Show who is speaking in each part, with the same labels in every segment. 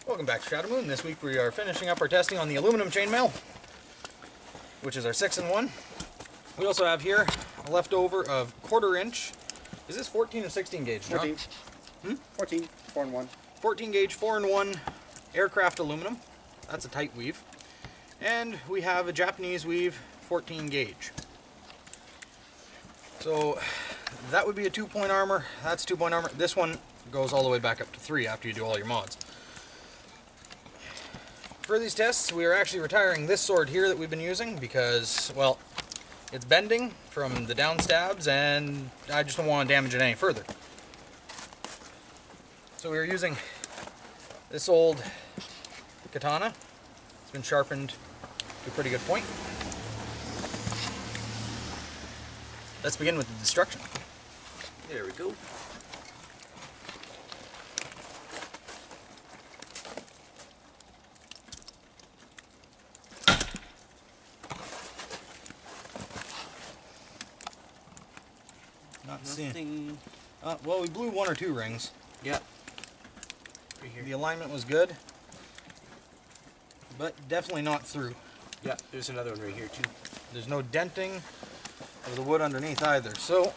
Speaker 1: Welcome back to Shadow Moon. This week we are finishing up our testing on the aluminum chainmail, which is our 6-in-1. We also have here a leftover of 1/4 inch. Is this 14 or 16 gauge, John?
Speaker 2: 14. 14, 4-in-1.
Speaker 1: 14 gauge 4-in-1 aircraft aluminum. That's a tight weave. And we have a Japanese weave 14 gauge. So that would be a 2-point armor. That's 2-point armor. This one goes all the way back up to 3 after you do all your mods. For these tests, we are actually retiring this sword here that we've been using because, well, it's bending from the down stabs and I just don't want to damage it any further. So we are using this old katana. It's been sharpened to a pretty good point. Let's begin with the destruction.
Speaker 2: There we go.
Speaker 1: Not seeing. Well, we blew 1 or 2 rings.
Speaker 2: Yeah. Right here.
Speaker 1: The alignment was good, but definitely not through.
Speaker 2: Yeah, there's another one right here too.
Speaker 1: There's no denting of the wood underneath either. So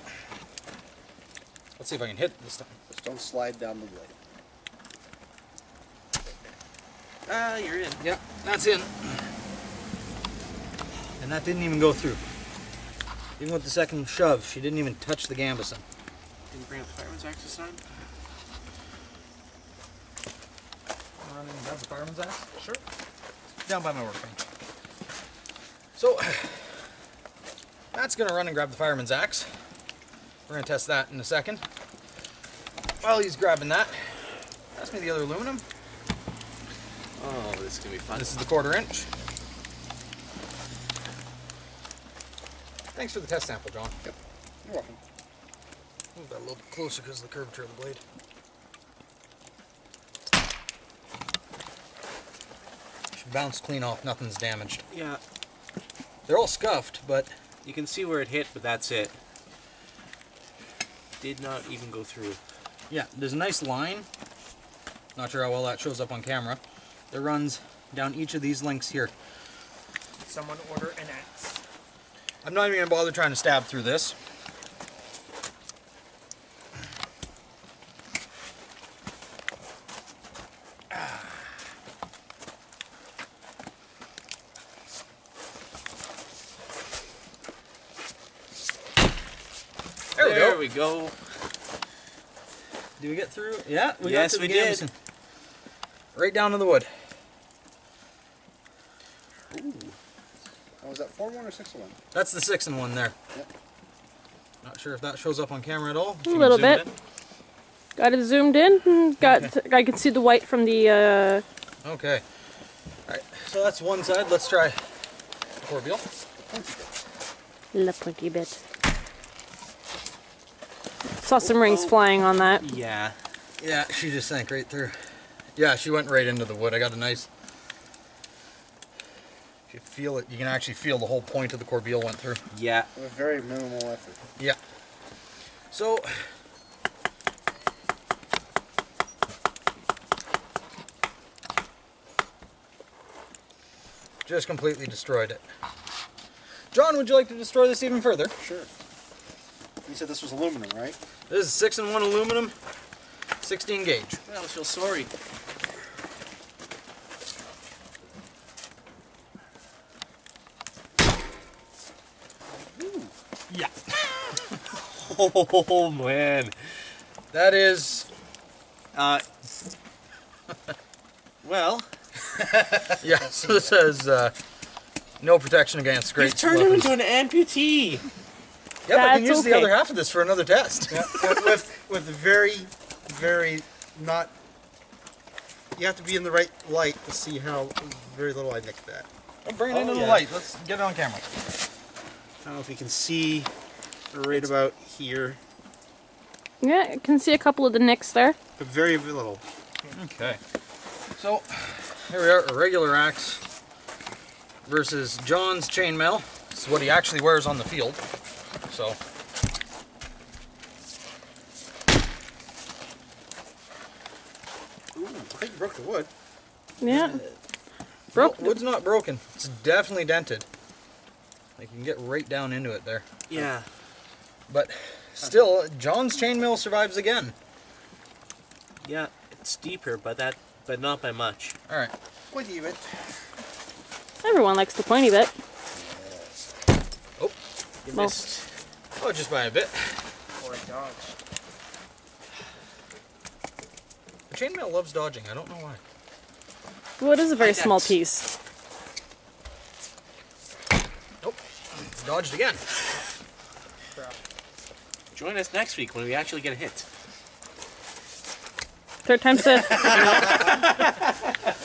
Speaker 1: let's see if I can hit it this time.
Speaker 2: Just don't slide down the blade. Ah, you're in.
Speaker 1: Yeah, that's in. And that didn't even go through. Even with the second shove, she didn't even touch the gambeson.
Speaker 2: Didn't bring up the fireman's axe this time?
Speaker 1: Run in and grab the fireman's axe?
Speaker 2: Sure.
Speaker 1: Down by my workbench. So that's gonna run and grab the fireman's axe. We're gonna test that in a second. While he's grabbing that, pass me the other aluminum.
Speaker 2: Oh, this is gonna be fun.
Speaker 1: This is the 1/4 inch. Thanks for the test sample, John.
Speaker 2: Yep. You're welcome.
Speaker 1: Move that a little bit closer because of the curvature of the blade. Should bounce clean off, nothing's damaged.
Speaker 2: Yeah.
Speaker 1: They're all scuffed, but
Speaker 2: You can see where it hit, but that's it. Did not even go through.
Speaker 1: yeah, there's a nice line. Not sure how well that shows up on camera. That runs down each of these links here.
Speaker 3: Someone order an axe.
Speaker 1: I'm not even gonna bother trying to stab through this.
Speaker 2: There we go.
Speaker 1: Did we get through? Yeah, we got
Speaker 2: Yes,
Speaker 1: to the
Speaker 2: we did.
Speaker 1: gambeson. Right down to the wood.
Speaker 2: Ooh. Oh, was that 4-in-1 or 6-in-1?
Speaker 1: That's the 6-in-1 there.
Speaker 2: Yep.
Speaker 1: Not sure if that shows up on camera at all. If
Speaker 4: A
Speaker 1: you can
Speaker 4: little
Speaker 1: zoom it
Speaker 4: bit.
Speaker 1: in.
Speaker 4: Got it zoomed in. And I can see the white from the.
Speaker 1: Okay. Alright, so that's one side. Let's try the corbeil.
Speaker 4: Le pointy bit. Saw some rings flying on that.
Speaker 2: Yeah.
Speaker 1: Yeah, she just sank right through. Yeah, she went right into the wood. I got a nice... If you feel it, you can actually feel the whole point of the corbeil went through.
Speaker 2: Yeah.
Speaker 3: With very minimal effort.
Speaker 1: Yeah. So... just completely destroyed it. John, would you like to destroy this even further?
Speaker 3: Sure. You said this was aluminum, right?
Speaker 1: This is 6-in-1 aluminum, 16 gauge.
Speaker 2: I don't feel sorry.
Speaker 1: Yeah.
Speaker 2: Oh, man.
Speaker 1: That is...
Speaker 2: Well,
Speaker 1: yeah, so this says no protection against great
Speaker 2: you've turned him
Speaker 1: weapons.
Speaker 2: into an amputee.
Speaker 1: Yeah, but I can
Speaker 4: That's
Speaker 1: use the
Speaker 4: okay.
Speaker 1: other half of this for another test.
Speaker 3: Yeah, with very not. You have to be in the right light to see how very little I nicked that.
Speaker 1: I'll bring it into the
Speaker 2: yeah.
Speaker 1: light. Let's get it on camera.
Speaker 3: I don't know if you can see right about here,
Speaker 4: Yeah, I can see a couple of the nicks there.
Speaker 3: but very little.
Speaker 1: Okay. So, here we are, a regular axe versus John's chainmail. This is what he actually wears on the field. So,
Speaker 3: Ooh, I think you broke the wood.
Speaker 4: Yeah.
Speaker 1: No,
Speaker 4: Broke.
Speaker 1: wood's not broken. It's definitely dented. Like you can get right down into it there.
Speaker 5: Yeah.
Speaker 1: But still, John's chainmail survives again.
Speaker 5: Yeah, it's deeper, but not by much.
Speaker 1: All right.
Speaker 2: Pointy bit.
Speaker 4: Everyone likes the pointy bit.
Speaker 1: Oh,
Speaker 5: You
Speaker 4: Well-
Speaker 5: missed.
Speaker 1: oh, just by a bit.
Speaker 2: Or a dodge.
Speaker 1: The chainmail loves dodging. I don't know why.
Speaker 4: Well, it is a very
Speaker 5: Index.
Speaker 4: small piece.
Speaker 1: Nope. Dodged again.
Speaker 5: Join us next week when we actually get a hit.
Speaker 4: Third time's the.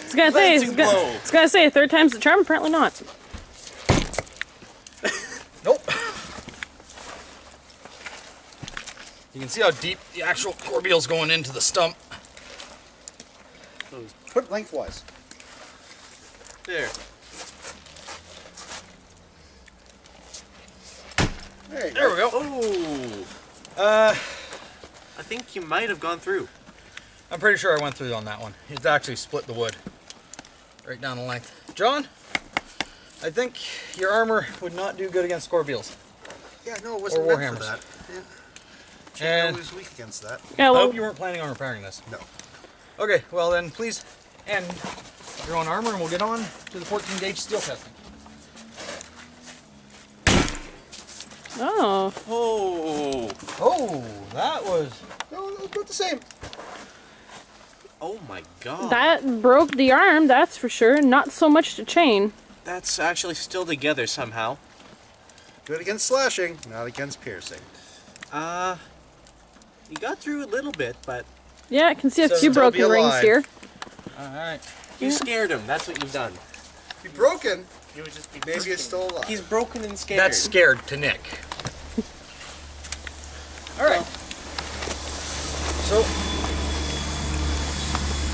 Speaker 4: It's gonna say.
Speaker 5: Glancing blow.
Speaker 4: It's gonna say third time's the charm. Apparently not.
Speaker 1: Nope. You can see how deep the actual corbeel's going into the stump.
Speaker 2: Put lengthwise.
Speaker 5: There.
Speaker 2: There you
Speaker 1: There
Speaker 2: go.
Speaker 1: we go.
Speaker 5: Oh. I think you might have gone through.
Speaker 1: I'm pretty sure I went through on that one. It's actually split the wood right down the length. John, I think your armor would not do good against corbeels.
Speaker 2: Yeah, no, it wasn't
Speaker 1: Or
Speaker 2: meant for
Speaker 1: warhammers.
Speaker 2: that. Yeah.
Speaker 1: And
Speaker 2: Chainmail was weak against that.
Speaker 4: Yeah.
Speaker 1: I
Speaker 4: Well.
Speaker 1: hope you weren't planning on repairing this.
Speaker 2: No.
Speaker 1: Okay, well then please end your own armor and we'll get on to the 14 gauge steel testing.
Speaker 4: Oh.
Speaker 5: Oh.
Speaker 1: Oh, that was...
Speaker 2: No, about the same.
Speaker 5: Oh my god.
Speaker 4: That broke the arm. That's for sure. Not so much the chain.
Speaker 5: That's actually still together somehow.
Speaker 2: Good against slashing, not against piercing.
Speaker 5: You got through a little bit, but
Speaker 4: Yeah, I can see a
Speaker 1: So
Speaker 4: few
Speaker 2: still be
Speaker 4: broken rings
Speaker 2: alive.
Speaker 4: here.
Speaker 1: Alright.
Speaker 5: you scared him. That's what you've done.
Speaker 2: Be broken.
Speaker 5: You would just be
Speaker 2: Maybe it's still alive.
Speaker 5: He's broken and scared.
Speaker 1: That's scared to Nick. Alright. So,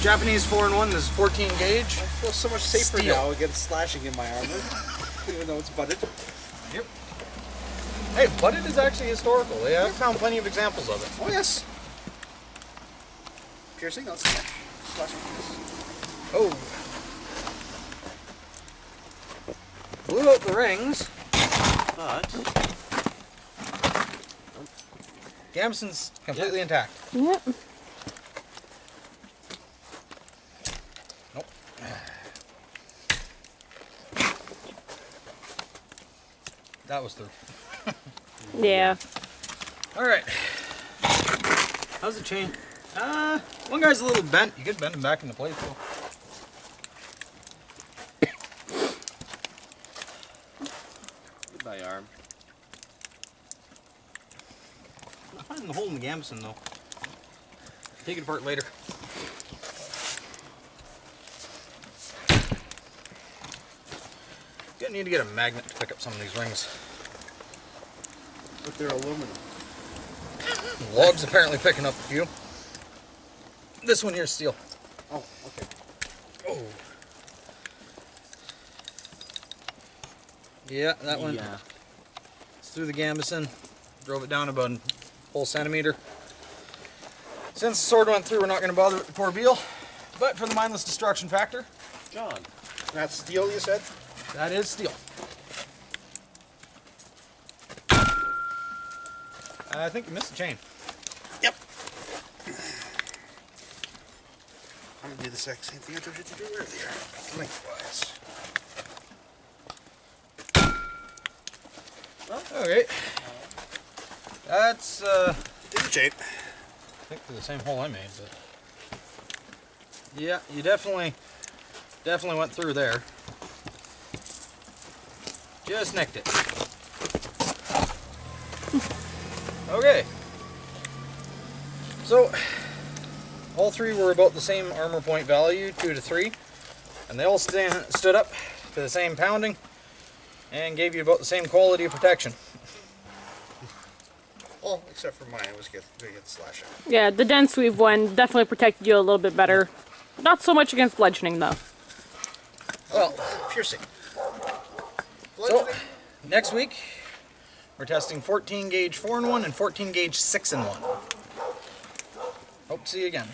Speaker 1: Japanese 4-in-1 is 14 gauge.
Speaker 2: I feel so much safer
Speaker 1: Steel.
Speaker 2: now against slashing in my armor, even though it's butted.
Speaker 1: Yep. Hey, butted is actually historical. They have found plenty of examples of it.
Speaker 2: Oh yes. Piercing, not slashing.
Speaker 1: Oh. Blew out the rings.
Speaker 5: But
Speaker 1: Gambeson's completely intact.
Speaker 4: Yep.
Speaker 1: Nope. That was through.
Speaker 4: Yeah.
Speaker 1: Alright. How's the chain? One guy's a little bent. You could bend him back into place though.
Speaker 5: goodbye, arm.
Speaker 1: I'm finding the hole in the gambeson though. Take it apart later. Gonna need to get a magnet to pick up some of these rings.
Speaker 2: But they're aluminum.
Speaker 1: The log's apparently picking up a few. This one here's steel.
Speaker 2: Oh, okay.
Speaker 1: Oh. Yeah, that one.
Speaker 5: Yeah.
Speaker 1: It's through the gambeson. Drove it down about a whole centimeter. Since the sword went through, we're not going to bother with the corbeil. But for the mindless destruction factor,
Speaker 5: John.
Speaker 2: That's steel, you said?
Speaker 1: that is steel. I think you missed the chain.
Speaker 2: Yep. I'm gonna do the exact same thing I told you to do earlier. Lengthwise.
Speaker 1: Okay. That's,
Speaker 2: Did the shape.
Speaker 1: I think they're the same hole I made, but... Yeah, you definitely went through there. Just nicked it. Okay. So, all three were about the same armor point value, 2 to 3. And they all stood up to the same pounding and gave you about the same quality of protection.
Speaker 2: Well, except for mine, it was good against slashing.
Speaker 4: Yeah, the dense weave one definitely protected you a little bit better. Not so much against bludgeoning though.
Speaker 1: Well,
Speaker 2: Piercing.
Speaker 1: so
Speaker 2: Bludgeoning.
Speaker 1: next week we're testing 14 gauge 4-in-1 and 14 gauge 6-in-1. Hope to see you again.